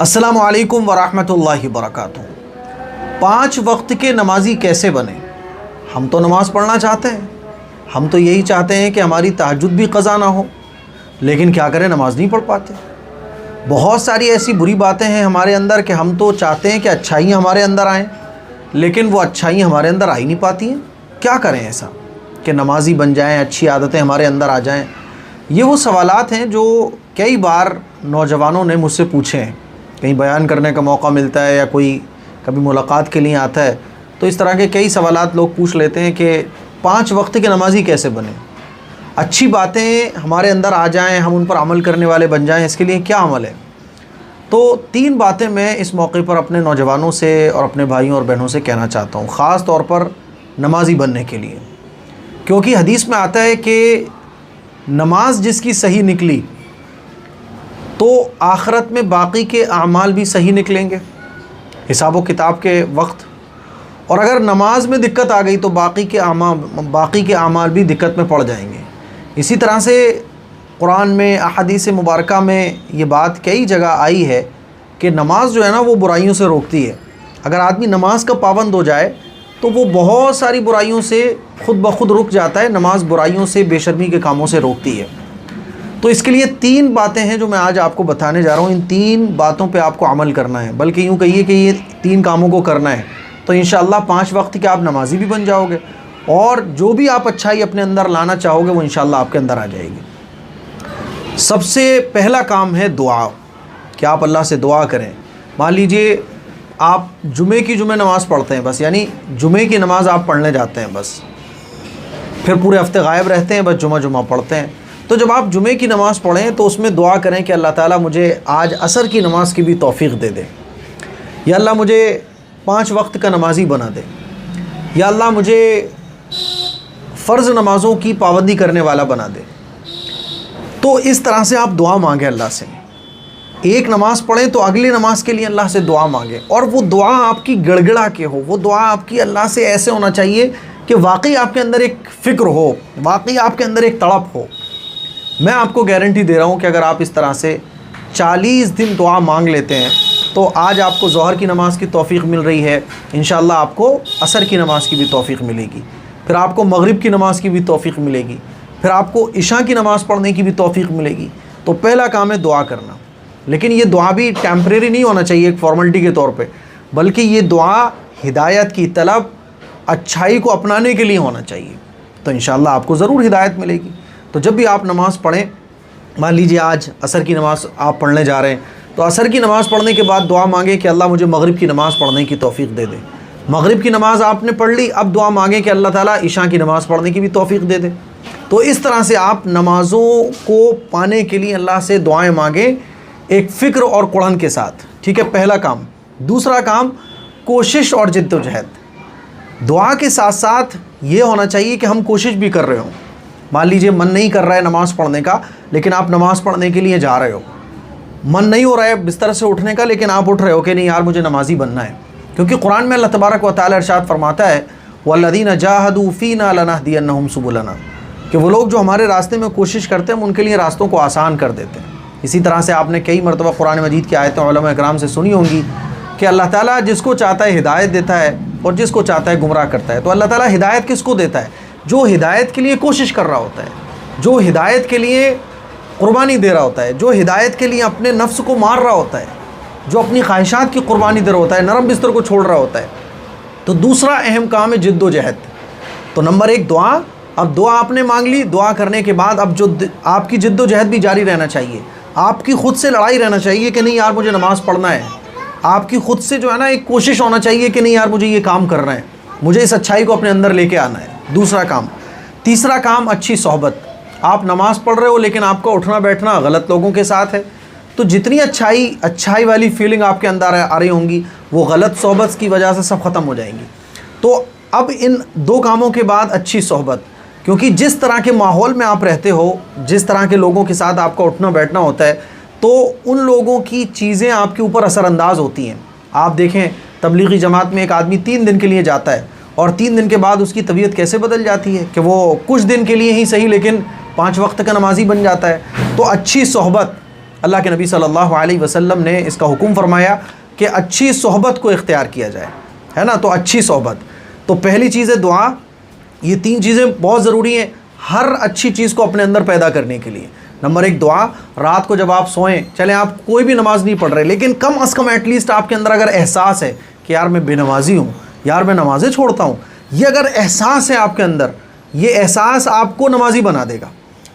السلام علیکم ورحمۃ اللہ وبرکاتہ۔ 5 وقت کے نمازی کیسے بنیں؟ ہم تو نماز پڑھنا چاہتے ہیں، ہم تو یہی چاہتے ہیں کہ ہماری تہجد بھی قضا نہ ہو، لیکن کیا کریں، نماز نہیں پڑھ پاتے۔ بہت ساری ایسی بری باتیں ہیں ہمارے اندر کہ ہم تو چاہتے ہیں کہ اچھائیاں ہمارے اندر آئیں، لیکن وہ اچھائیاں ہمارے اندر آ ہی نہیں پاتی ہیں۔ کیا کریں ایسا کہ نمازی بن جائیں، اچھی عادتیں ہمارے اندر آ جائیں؟ یہ وہ سوالات ہیں جو کئی بار نوجوانوں نے مجھ سے پوچھے ہیں، کہیں بیان کرنے کا موقع ملتا ہے یا کوئی کبھی ملاقات کے لیے آتا ہے تو اس طرح کے کئی سوالات لوگ پوچھ لیتے ہیں کہ 5 وقت کے نمازی کیسے بنیں، اچھی باتیں ہمارے اندر آ جائیں، ہم ان پر عمل کرنے والے بن جائیں، اس کے لیے کیا عمل ہے؟ تو 3 باتیں میں اس موقع پر اپنے نوجوانوں سے اور اپنے بھائیوں اور بہنوں سے کہنا چاہتا ہوں، خاص طور پر نمازی بننے کے لیے، کیونکہ حدیث میں آتا ہے کہ نماز جس کی صحیح نکلی تو آخرت میں باقی کے اعمال بھی صحیح نکلیں گے حساب و کتاب کے وقت، اور اگر نماز میں دقت آ گئی تو باقی کے اعمال بھی دقت میں پڑ جائیں گے۔ اسی طرح سے قرآن میں احادیث مبارکہ میں یہ بات کئی جگہ آئی ہے کہ نماز جو ہے نا وہ برائیوں سے روکتی ہے۔ اگر آدمی نماز کا پابند ہو جائے تو وہ بہت ساری برائیوں سے خود بخود رک جاتا ہے۔ نماز برائیوں سے، بے شرمی کے کاموں سے روکتی ہے۔ تو اس کے لیے 3 باتیں ہیں جو میں آج آپ کو بتانے جا رہا ہوں۔ ان 3 باتوں پہ آپ کو عمل کرنا ہے، بلکہ یوں کہیے کہ یہ 3 کاموں کو کرنا ہے تو انشاءاللہ 5 وقت کے آپ نمازی بھی بن جاؤ گے، اور جو بھی آپ اچھائی اپنے اندر لانا چاہو گے وہ انشاءاللہ آپ کے اندر آ جائے گی۔ سب سے پہلا کام ہے دعا، کہ آپ اللہ سے دعا کریں۔ مان لیجئے آپ جمعہ نماز پڑھتے ہیں بس، یعنی جمعے کی نماز آپ پڑھنے جاتے ہیں بس، پھر پورے ہفتے غائب رہتے ہیں، بس جمعہ پڑھتے ہیں۔ تو جب آپ جمعے کی نماز پڑھیں تو اس میں دعا کریں کہ اللہ تعالیٰ مجھے آج عصر کی نماز کی بھی توفیق دے دے، یا اللہ مجھے 5 وقت کا نمازی بنا دے، یا اللہ مجھے فرض نمازوں کی پابندی کرنے والا بنا دے۔ تو اس طرح سے آپ دعا مانگیں اللہ سے۔ ایک نماز پڑھیں تو اگلی نماز کے لیے اللہ سے دعا مانگیں، اور وہ دعا آپ کی گڑ گڑا کے ہو، وہ دعا آپ کی اللہ سے ایسے ہونا چاہیے کہ واقعی آپ کے اندر ایک فکر ہو، واقعی آپ کے اندر ایک تڑپ ہو۔ میں آپ کو گارنٹی دے رہا ہوں کہ اگر آپ اس طرح سے 40 دن دعا مانگ لیتے ہیں تو آج آپ کو ظہر کی نماز کی توفیق مل رہی ہے، انشاءاللہ آپ کو عصر کی نماز کی بھی توفیق ملے گی، پھر آپ کو مغرب کی نماز کی بھی توفیق ملے گی، پھر آپ کو عشاء کی نماز پڑھنے کی بھی توفیق ملے گی۔ تو پہلا کام ہے دعا کرنا، لیکن یہ دعا بھی ٹیمپریری نہیں ہونا چاہیے ایک فارملٹی کے طور پہ، بلکہ یہ دعا ہدایت کی طلب، اچھائی کو اپنانے کے لیے ہونا چاہیے، تو انشاءاللہ آپ کو ضرور ہدایت ملے گی۔ تو جب بھی آپ نماز پڑھیں، مان لیجیے آج عصر کی نماز آپ پڑھنے جا رہے ہیں تو عصر کی نماز پڑھنے کے بعد دعا مانگیں کہ اللہ مجھے مغرب کی نماز پڑھنے کی توفیق دے دے۔ مغرب کی نماز آپ نے پڑھ لی، اب دعا مانگیں کہ اللہ تعالیٰ عشاء کی نماز پڑھنے کی بھی توفیق دے دے۔ تو اس طرح سے آپ نمازوں کو پانے کے لیے اللہ سے دعائیں مانگیں ایک فکر اور قرآن کے ساتھ، ٹھیک ہے؟ پہلا کام۔ دوسرا کام، کوشش اور جد و جہد۔ دعا کے ساتھ ساتھ یہ ہونا چاہیے کہ ہم کوشش بھی کر رہے ہوں۔ مان لیجئے من نہیں کر رہا ہے نماز پڑھنے کا، لیکن آپ نماز پڑھنے کے لیے جا رہے ہو، من نہیں ہو رہا ہے بستر سے اٹھنے کا، لیکن آپ اٹھ رہے ہو کہ نہیں یار مجھے نمازی بننا ہے، کیونکہ قرآن میں اللہ تبارک و تعالیٰ ارشاد فرماتا ہے وَالَّذِينَ جَاهَدُوا فِينَا لَنَهْدِيَنَّهُمْ سُبُلَنَا، کہ وہ لوگ جو ہمارے راستے میں کوشش کرتے ہیں ہم ان کے لیے راستوں کو آسان کر دیتے ہیں۔ اسی طرح سے آپ نے کئی مرتبہ قرآن مجید کی آیتیں علماء اکرام سے سنی ہوں گی کہ اللہ تعالیٰ جس کو چاہتا ہے ہدایت دیتا ہے اور جس کو چاہتا ہے گمراہ کرتا ہے۔ تو اللہ تعالیٰ ہدایت کس کو دیتا ہے؟ جو ہدایت کے لیے کوشش کر رہا ہوتا ہے، جو ہدایت کے لیے قربانی دے رہا ہوتا ہے، جو ہدایت کے لیے اپنے نفس کو مار رہا ہوتا ہے، جو اپنی خواہشات کی قربانی دے رہا ہوتا ہے، نرم بستر کو چھوڑ رہا ہوتا ہے۔ تو دوسرا اہم کام ہے جد و جہد۔ تو نمبر 1 دعا۔ اب دعا آپ نے مانگ لی، دعا کرنے کے بعد اب جو آپ کی جد و جہد بھی جاری رہنا چاہیے، آپ کی خود سے لڑائی رہنا چاہیے کہ نہیں یار مجھے نماز پڑھنا ہے، آپ کی خود سے جو ہے نا ایک کوشش ہونا چاہیے کہ نہیں یار مجھے یہ کام کرنا ہے، مجھے اس اچھائی کو اپنے اندر لے کے آنا ہے، دوسرا کام۔ تیسرا کام، اچھی صحبت۔ آپ نماز پڑھ رہے ہو لیکن آپ کا اٹھنا بیٹھنا غلط لوگوں کے ساتھ ہے، تو جتنی اچھائی والی فیلنگ آپ کے اندر آ رہی ہوں گی وہ غلط صحبت کی وجہ سے سب ختم ہو جائیں گی۔ تو اب ان 2 کاموں کے بعد اچھی صحبت، کیونکہ جس طرح کے ماحول میں آپ رہتے ہو، جس طرح کے لوگوں کے ساتھ آپ کا اٹھنا بیٹھنا ہوتا ہے، تو ان لوگوں کی چیزیں آپ کے اوپر اثر انداز ہوتی ہیں۔ آپ دیکھیں تبلیغی جماعت میں ایک آدمی 3 دن کے لیے جاتا ہے اور 3 دن کے بعد اس کی طبیعت کیسے بدل جاتی ہے کہ وہ کچھ دن کے لیے ہی صحیح لیکن 5 وقت کا نمازی بن جاتا ہے۔ تو اچھی صحبت اللہ کے نبی صلی اللہ علیہ وسلم نے اس کا حکم فرمایا کہ اچھی صحبت کو اختیار کیا جائے، ہے نا. تو اچھی صحبت، تو پہلی چیز ہے دعا. یہ 3 چیزیں بہت ضروری ہیں ہر اچھی چیز کو اپنے اندر پیدا کرنے کے لیے. نمبر 1 دعا. رات کو جب آپ سوئیں، چلیں آپ کوئی بھی نماز نہیں پڑھ رہے، لیکن کم از کم ایٹ لیسٹ آپ کے اندر اگر احساس ہے کہ یار میں بے نمازی ہوں، یار میں نمازیں چھوڑتا ہوں، یہ اگر احساس ہے آپ کے اندر، یہ احساس آپ کو نمازی بنا دے گا.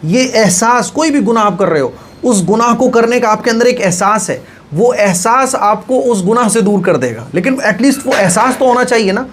یہ احساس، کوئی بھی گناہ آپ کر رہے ہو، اس گناہ کو کرنے کا آپ کے اندر ایک احساس ہے، وہ احساس آپ کو اس گناہ سے دور کر دے گا. لیکن ایٹ لیسٹ وہ احساس تو ہونا چاہیے نا.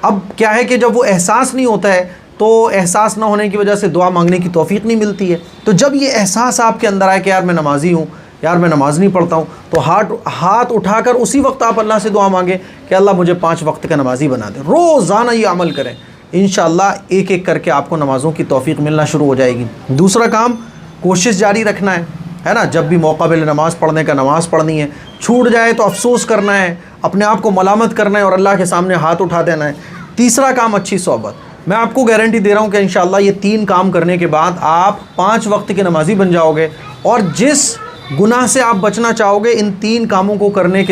اب کیا ہے کہ جب وہ احساس نہیں ہوتا ہے تو احساس نہ ہونے کی وجہ سے دعا مانگنے کی توفیق نہیں ملتی ہے. تو جب یہ احساس آپ کے اندر آئے کہ یار میں نمازی ہوں، یار میں نماز نہیں پڑھتا ہوں، تو ہاتھ اٹھا کر اسی وقت آپ اللہ سے دعا مانگیں کہ اللہ مجھے 5 وقت کا نمازی بنا دے. روزانہ یہ عمل کریں، انشاءاللہ ایک ایک کر کے آپ کو نمازوں کی توفیق ملنا شروع ہو جائے گی. دوسرا کام، کوشش جاری رکھنا ہے نا. جب بھی موقع ملے نماز پڑھنے کا نماز پڑھنی ہے، چھوٹ جائے تو افسوس کرنا ہے، اپنے آپ کو ملامت کرنا ہے اور اللہ کے سامنے ہاتھ اٹھا دینا ہے. تیسرا کام، اچھی صحبت. میں آپ کو گارنٹی دے رہا ہوں کہ انشاءاللہ یہ 3 کام کرنے کے بعد آپ 5 وقت کے نمازی بن جاؤ گے، اور جس گناہ سے آپ بچنا چاہو گے ان 3 کاموں کو کرنے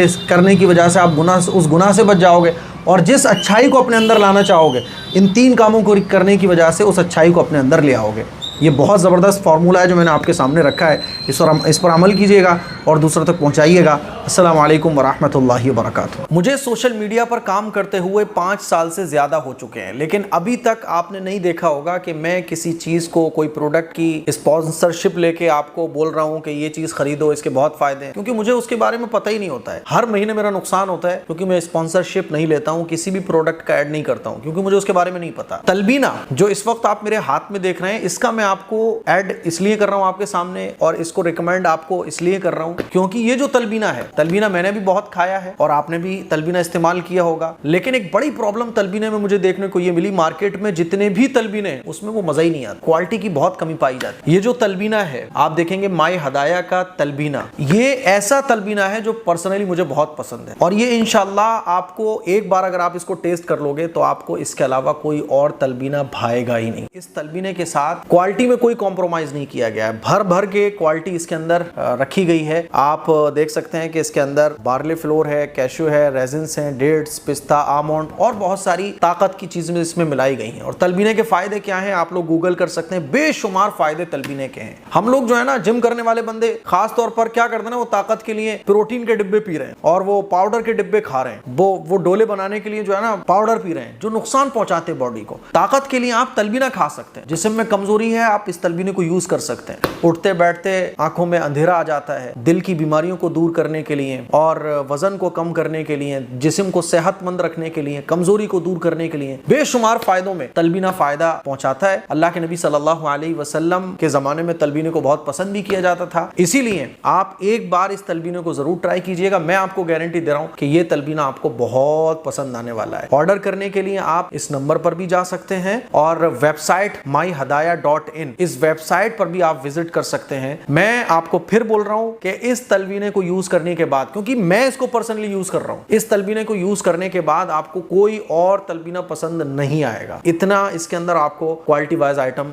کی وجہ سے آپ اس گناہ سے بچ جاؤ گے، اور جس اچھائی کو اپنے اندر لانا چاہو گے ان 3 کاموں کو کرنے کی وجہ سے اس اچھائی کو اپنے اندر لے آؤ گے. یہ بہت زبردست فارمولہ ہے جو میں نے آپ کے سامنے رکھا ہے، اس پر عمل کیجئے گا اور دوسروں تک پہنچائیے گا. السلام علیکم ورحمۃ اللہ وبرکاتہ. مجھے سوشل میڈیا پر کام کرتے ہوئے 5 سال سے زیادہ ہو چکے ہیں، لیکن ابھی تک آپ نے نہیں دیکھا ہوگا کہ میں کسی چیز کو، کوئی پروڈکٹ کی اسپانسرشپ لے کے آپ کو بول رہا ہوں کہ یہ چیز خریدو، اس کے بہت فائدے ہیں، کیونکہ مجھے اس کے بارے میں پتہ ہی نہیں ہوتا ہے. ہر مہینے میرا نقصان ہوتا ہے کیونکہ میں اسپانسرشپ نہیں لیتا ہوں، کسی بھی پروڈکٹ کا ایڈ نہیں کرتا ہوں کیونکہ مجھے اس کے بارے میں نہیں پتا. تلبینہ جو اس وقت آپ میرے ہاتھ میں دیکھ رہے ہیں، اس کا میں آپ کو ایڈ اس لیے کر رہا ہوں آپ کے سامنے، اور اس کو ریکمینڈ آپ کو اس لیے کر رہا ہوں کیونکہ یہ جو تلبینہ ہے، تلبینہ میں نے بھی بہت کھایا ہے اور آپ نے بھی تلبینہ استعمال کیا ہوگا. لیکن ایک بڑی پرابلم تلبینے میں مجھے دیکھنے کو یہ ملی، مارکیٹ میں جتنے بھی تلبینے ہیں اس میں وہ مزہ ہی نہیں آتا، کوالٹی کی بہت کمی پائی جاتی. یہ جو تلبینہ ہے آپ دیکھیں گے، مائی ہدایہ کا تلبینہ، یہ ایسا تلبینہ ہے جو پرسنلی مجھے بہت پسند ہے، اور یہ انشاءاللہ آپ کو ایک بار اگر آپ اس کو ٹیسٹ کر لو گے تو آپ کو اس کے علاوہ کوئی اور تلبینہ بھائے گا ہی نہیں. اس تلبینے کے ساتھ کوالٹی میں کوئی کمپرومائز نہیں کیا گیا ہے، بھر بھر کے کوالٹی اس کے اندر رکھی گئی ہے. آپ دیکھ سکتے ہیں کہ اس کے اندر بارلے فلور ہے، کیشو ہے، ریزنس ہیں، ڈیٹس، پستہ، آمونڈ اور بہت ساری طاقت کی چیزیں اس میں ملائی گئی ہیں. اور تلبینے کے فائدے کیا ہیں آپ لوگ گوگل کر سکتے ہیں، بے شمار فائدے تلبینے کے ہیں. ہم لوگ جو ہے نا جم کرنے والے بندے خاص طور پر کیا کرتے ہیں نا، وہ طاقت کے لیے پروٹین کے ڈبے پی رہے ہیں اور وہ پاؤڈر کے ڈبے کھا رہے ہیں، وہ ڈولے بنانے کے لیے جو ہے نا پاؤڈر پی رہے ہیں جو نقصان پہنچاتے ہیں باڈی کو. طاقت کے لیے آپ تلبینہ کھا سکتے ہیں، جسم میں کمزوری ہے آپ اس تلبینے کو یوز کر سکتے ہیں. اٹھتے بیٹھتے آنکھوں میں اندھیرا آ جاتا ہے، دل کی بیماریوں کو دور کرنے کے لیے اور وزن کو کم کرنے کے لیے، جسم کو صحت مند رکھنے کے لیے، کمزوری کو دور کرنے کے لیے بے شمار فائدوں میں تلبینہ فائدہ پہنچاتا ہے. اللہ کے نبی صلی اللہ علیہ وسلم کے زمانے میں تلبینے کو بہت پسند بھی کیا جاتا تھا، اسی لیے آپ ایک بار اس تلبینے کو ضرور ٹرائی کیجئے گا. میں آپ کو گارنٹی دے رہا ہوں کہ یہ تلبینہ آپ کو بہت پسند آنے والا ہے. آرڈر کرنے کے لیے آپ اس نمبر پر بھی جا سکتے ہیں اور ویب سائٹ myhadaya.in، اس ویب سائٹ پر بھی آپ وزٹ کر سکتے ہیں. میں آپ کو پھر بول رہا ہوں کہ اس تلبینے کو یوز کرنے کے بعد، کیونکہ میں اس کو پرسنلی یوز کر رہا ہوں، اس تلبینے کو یوز کرنے کے بعد آپ کو کوئی اور تلبینہ پسند نہیں آئے گا. اتنا اس کے اندر آپ کو کوالٹی وائز آئٹم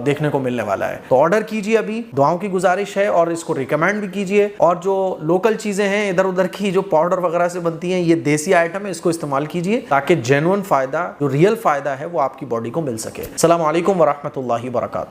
دیکھنے کو ملنے والا ہے. تو آرڈر کیجئے ابھی، دعاؤں کی گزارش ہے، اور اس کو ریکمینڈ بھی کیجئے. اور جو لوکل چیزیں ہیں ادھر ادھر کی جو پاؤڈر وغیرہ سے بنتی ہیں، یہ دیسی آئٹم ہے، اس کو استعمال کیجئے تاکہ جینوئن فائدہ، جو ریئل فائدہ ہے وہ آپ کی باڈی کو مل سکے. السلام علیکم ورحمۃ اللہ وبرکاتہ.